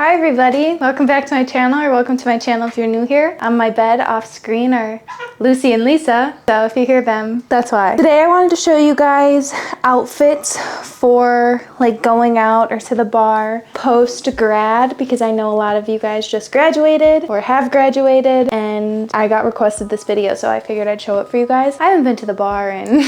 Hi everybody, welcome back to my channel, or welcome to my channel if you're new here. On my bed off screen are Lucy and Lisa, so if you hear them, that's why. Today I wanted to show you guys outfits for like going out or to the bar post-grad, because I know a lot of you guys just graduated or have graduated, and I got requested this video, so I figured I'd show it for you guys. I haven't been to the bar in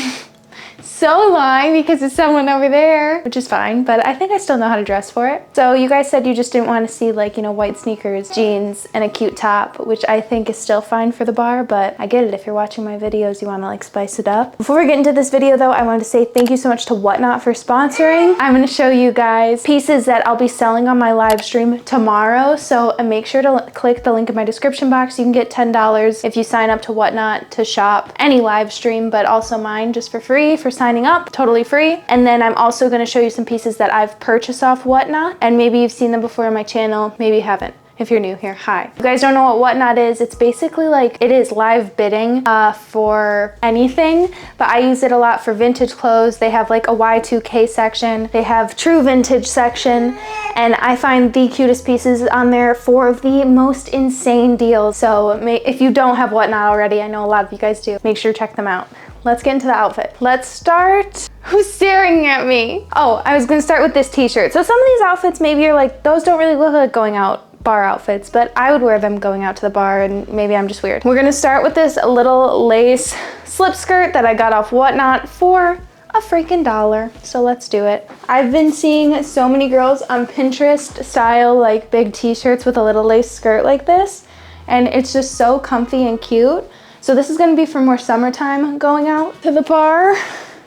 so long because there's someone over there, which is fine, but I think I still know how to dress for it. So you guys said you just didn't want to see like, you know, white sneakers, jeans, and a cute top, which I think is still fine for the bar, but I get it. If you're watching my videos, you want to like spice it up. Before we get into this video though, I wanted to say thank you so much to Whatnot for sponsoring. I'm going to show you guys pieces that I'll be selling on my live stream tomorrow, so make sure to click the link in my description box. You can get $10 if you sign up to Whatnot to shop any live stream, but also mine just for free for signing up, totally free. And then I'm also going to show you some pieces that I've purchased off Whatnot, and maybe you've seen them before on my channel, maybe you haven't. If you're new here, hi. If you guys don't know what Whatnot is, it's basically like, it is live bidding for anything, but I use it a lot for vintage clothes. They have like a Y2K section, they have true vintage section, and I find the cutest pieces on there for the most insane deals. So if you don't have Whatnot already, I know a lot of you guys do, make sure to check them out. Let's get into the outfit. Let's start. Who's staring at me? Oh, I was gonna start with this t-shirt. So some of these outfits, maybe you're like, those don't really look like going out bar outfits, but I would wear them going out to the bar, and maybe I'm just weird. We're gonna start with this little lace slip skirt that I got off Whatnot for a freaking $1. So let's do it. I've been seeing so many girls on Pinterest style like big t-shirts with a little lace skirt like this, and it's just so comfy and cute. So this is gonna be for more summertime going out to the bar.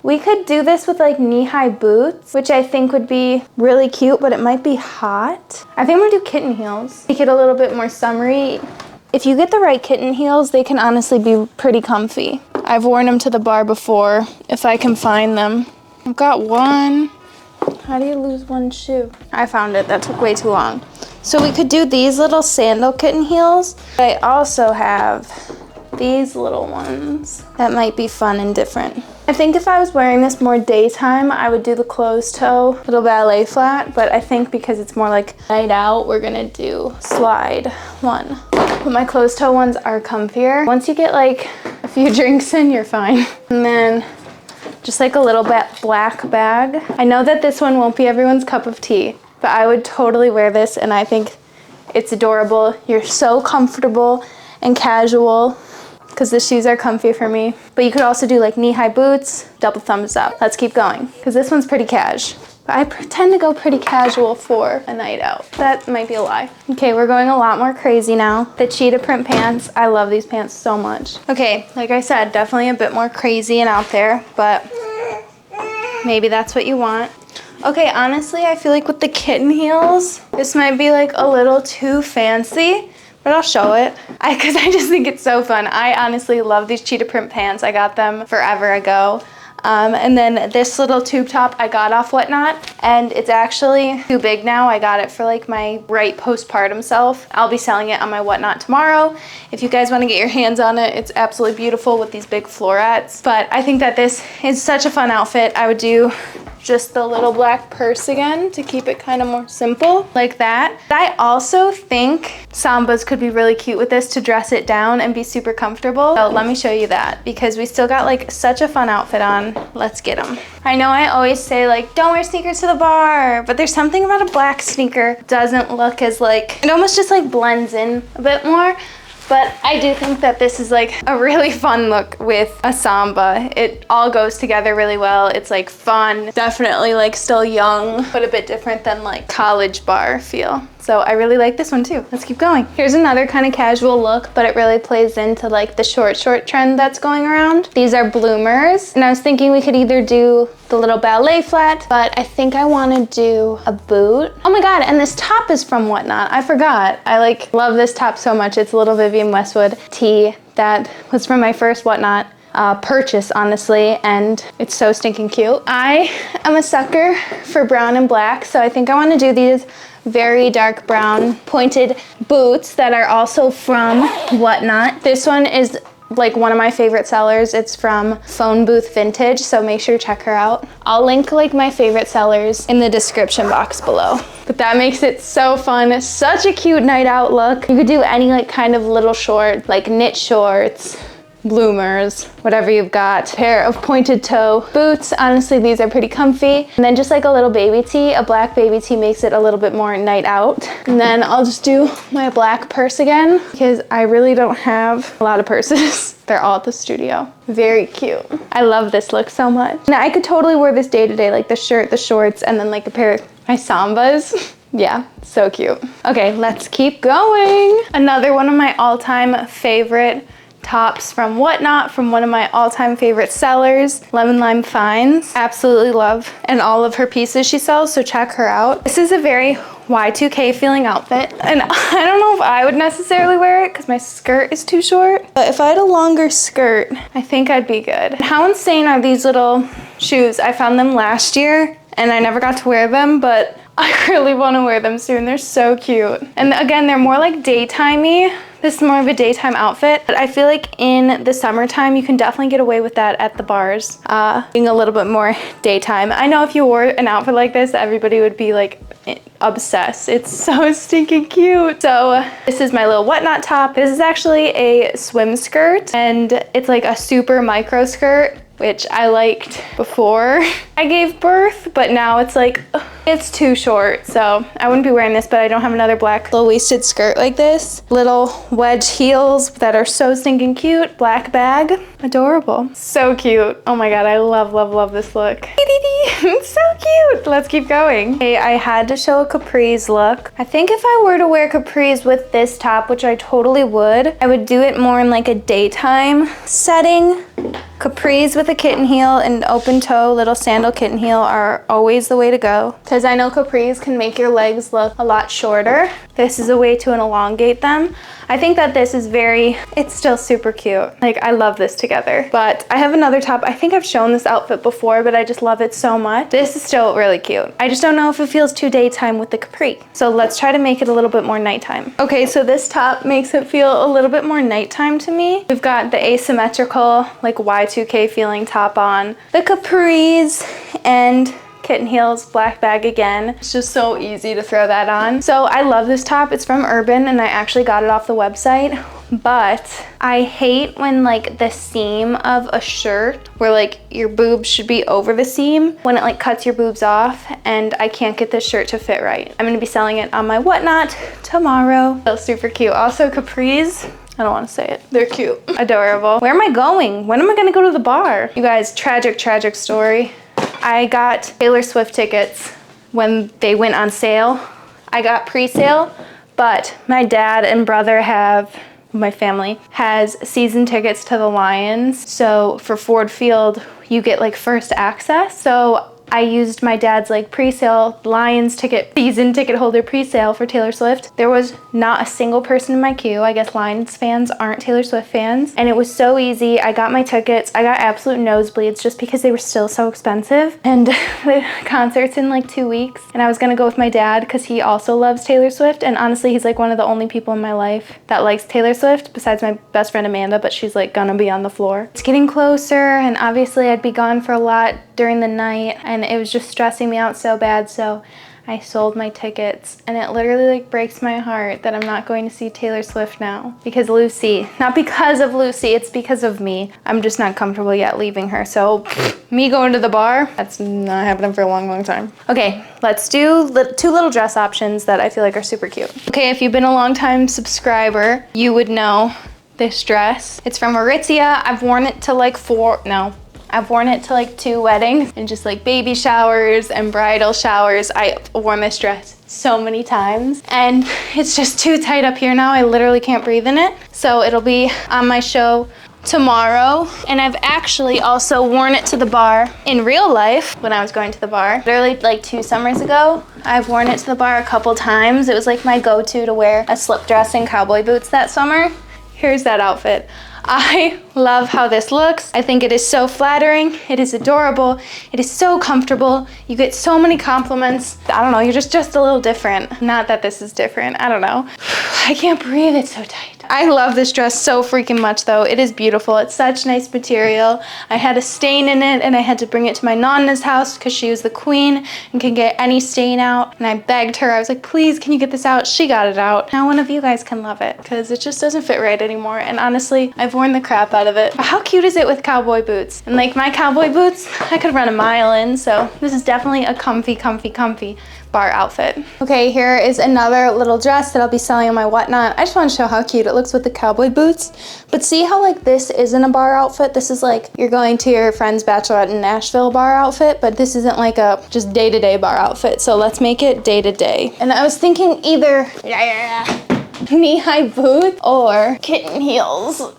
We could do this with like knee-high boots, which I think would be really cute, but it might be hot. I think I'm gonna do kitten heels. Make it a little bit more summery. If you get the right kitten heels, they can honestly be pretty comfy. I've worn them to the bar before, if I can find them. I've got one. How do you lose one shoe? I found it, that took way too long. So we could do these little sandal kitten heels. I also have these little ones that might be fun and different. I think if I was wearing this more daytime, I would do the closed toe little ballet flat, but I think because it's more like night out, we're gonna do slide one. But my closed toe ones are comfier. Once you get like a few drinks in, you're fine. And then just like a little bit black bag. I know that this one won't be everyone's cup of tea, but I would totally wear this, and I think it's adorable. You're so comfortable and casual, because the shoes are comfy for me. But you could also do like knee-high boots, double thumbs up. Let's keep going, because this one's pretty cash. But I tend to go pretty casual for a night out. That might be a lie. Okay, we're going a lot more crazy now. The cheetah print pants, I love these pants so much. Okay, like I said, definitely a bit more crazy and out there, but maybe that's what you want. Okay, honestly, I feel like with the kitten heels, this might be like a little too fancy, but I'll show it because I just think it's so fun. I honestly love these cheetah print pants. I got them forever ago. And then this little tube top I got off Whatnot, and it's actually too big now. I got it for like my right postpartum self. I'll be selling it on my Whatnot tomorrow. If you guys want to get your hands on it, it's absolutely beautiful with these big florets. But I think that this is such a fun outfit. I would do just the little black purse again to keep it kind of more simple like that. I also think Sambas could be really cute with this to dress it down and be super comfortable. So let me show you that, because we still got like such a fun outfit on. Let's get them. I know I always say like, don't wear sneakers to the bar, but there's something about a black sneaker doesn't look as like, it almost just like blends in a bit more. But I do think that this is like a really fun look with a Samba. It all goes together really well. It's like fun, definitely like still young, but a bit different than like college bar feel. So I really like this one too. Let's keep going. Here's another kind of casual look, but it really plays into like the short trend that's going around. These are bloomers, and I was thinking we could either do the little ballet flat, but I think I want to do a boot. Oh my god, and this top is from Whatnot. I forgot. I like love this top so much. It's a little Vivienne Westwood tee that was from my first Whatnot purchase, honestly, and it's so stinking cute. I am a sucker for brown and black, so I think I want to do these very dark brown pointed boots that are also from Whatnot. This one is like one of my favorite sellers. It's from Phone Booth Vintage, so make sure to check her out. I'll link like my favorite sellers in the description box below. But that makes it so fun. Such a cute night out look. You could do any like kind of little short, like knit shorts, bloomers, whatever you've got. Pair of pointed toe boots. Honestly, these are pretty comfy. And then just like a little baby tee. A black baby tee makes it a little bit more night out. And then I'll just do my black purse again because I really don't have a lot of purses. They're all at the studio. Very cute. I love this look so much. Now I could totally wear this day to day, like the shirt, the shorts, and then like a pair of my Sambas. Yeah, so cute. Okay, let's keep going. Another one of my all-time favorite tops from Whatnot, from one of my all-time favorite sellers, Lemon Lime Finds. Absolutely love and all of her pieces she sells, so check her out. This is a very Y2K feeling outfit, and I don't know if I would necessarily wear it because my skirt is too short, but if I had a longer skirt, I think I'd be good. How insane are these little shoes? I found them last year and I never got to wear them, but I really want to wear them soon. They're so cute. And again, they're more like daytimey. This is more of a daytime outfit, but I feel like in the summertime, you can definitely get away with that at the bars, being a little bit more daytime. I know if you wore an outfit like this, everybody would be like obsessed. It's so stinking cute. So this is my little Whatnot top. This is actually a swim skirt, and it's like a super micro skirt, which I liked before I gave birth, but now it's like, it's too short. So I wouldn't be wearing this, but I don't have another black low-waisted skirt like this. Little wedge heels that are so stinking cute. Black bag, adorable. So cute. Oh my God, I love, love, love this look. It's so cute. Let's keep going. Okay, I had to show a capris look. I think if I were to wear capris with this top, which I totally would, I would do it more in like a daytime setting. Capris with a kitten heel and open toe little sandal kitten heel are always the way to go, because I know capris can make your legs look a lot shorter. This is a way to elongate them. I think that this is it's still super cute. Like, I love this together. But I have another top. I think I've shown this outfit before, but I just love it so much. This is still really cute. I just don't know if it feels too daytime with the capri. So let's try to make it a little bit more nighttime. Okay, so this top makes it feel a little bit more nighttime to me. We've got the asymmetrical, like Y2K feeling top on, the capris, and kitten heels, black bag again. It's just so easy to throw that on. So I love this top. It's from Urban and I actually got it off the website, but I hate when like the seam of a shirt where like your boobs should be over the seam, when it like cuts your boobs off, and I can't get this shirt to fit right. I'm gonna be selling it on my Whatnot tomorrow. So super cute. Also capris. I don't want to say it. They're cute. Adorable. Where am I going? When am I gonna go to the bar? You guys, tragic story. I got Taylor Swift tickets when they went on sale. I got pre-sale, but my dad and brother my family has season tickets to the Lions. So for Ford Field, you get like first access. So I used my dad's like pre-sale Lions ticket, season ticket holder pre-sale for Taylor Swift. There was not a single person in my queue. I guess Lions fans aren't Taylor Swift fans. And it was so easy. I got my tickets. I got absolute nosebleeds just because they were still so expensive. And the concert's in like 2 weeks. And I was gonna go with my dad because he also loves Taylor Swift. And honestly, he's like one of the only people in my life that likes Taylor Swift besides my best friend Amanda, but she's like gonna be on the floor. It's getting closer, and obviously I'd be gone for a lot during the night, and it was just stressing me out so bad, so I sold my tickets, and it literally like breaks my heart that I'm not going to see Taylor Swift now because Lucy. Not because of Lucy, it's because of me. I'm just not comfortable yet leaving her, so me going to the bar, that's not happening for a long time. Okay, let's do two little dress options that I feel like are super cute. Okay, if you've been a long time subscriber, you would know this dress. It's from Aritzia. I've worn it to like I've worn it to like 2 weddings and just like baby showers and bridal showers. I've worn this dress so many times and it's just too tight up here now. I literally can't breathe in it. So it'll be on my show tomorrow. And I've actually also worn it to the bar in real life when I was going to the bar. Literally like 2 summers ago, I've worn it to the bar a couple times. It was like my go-to to wear a slip dress and cowboy boots that summer. Here's that outfit. I love how this looks. I think it is so flattering. It is adorable. It is so comfortable. You get so many compliments. I don't know, you're just a little different. Not that this is different, I don't know. I can't breathe, it's so tight. I love this dress so freaking much though. It is beautiful. It's such nice material. I had a stain in it and I had to bring it to my nonna's house because she was the queen and can get any stain out. And I begged her, I was like, please, can you get this out? She got it out. Now one of you guys can love it because it just doesn't fit right anymore. And honestly, I've worn the crap out of it. But how cute is it with cowboy boots? And like my cowboy boots, I could run a mile in. So this is definitely a comfy bar outfit. Okay, here is another little dress that I'll be selling on my whatnot. I just want to show how cute it looks with the cowboy boots. But see how like this isn't a bar outfit? This is like you're going to your friend's bachelorette in Nashville bar outfit, but this isn't like a just day-to-day bar outfit. So let's make it day-to-day. And I was thinking either knee-high boots or kitten heels.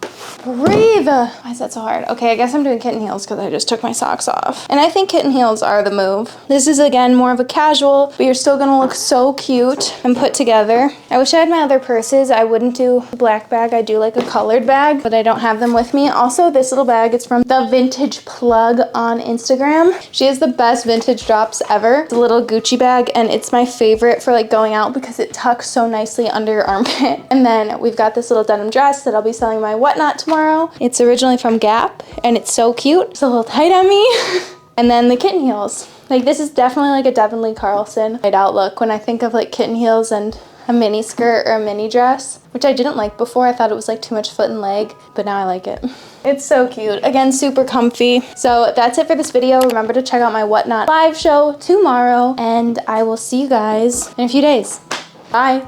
Breathe. Why is that so hard? Okay, I guess I'm doing kitten heels because I just took my socks off. And I think kitten heels are the move. This is again more of a casual, but you're still gonna look so cute and put together. I wish I had my other purses. I wouldn't do a black bag. I do like a colored bag, but I don't have them with me. Also, this little bag is from the Vintage Plug on Instagram. She has the best vintage drops ever. It's a little Gucci bag and it's my favorite for like going out because it tucks so nicely under your armpit. And then we've got this little denim dress that I'll be selling my whatnot tomorrow. It's originally from Gap and it's so cute. It's a little tight on me. And then the kitten heels. Like this is definitely like a Devin Lee Carlson outlook when I think of like kitten heels and a mini skirt or a mini dress, which I didn't like before. I thought it was like too much foot and leg, but now I like it. It's so cute. Again, super comfy. So that's it for this video. Remember to check out my Whatnot live show tomorrow and I will see you guys in a few days. Bye.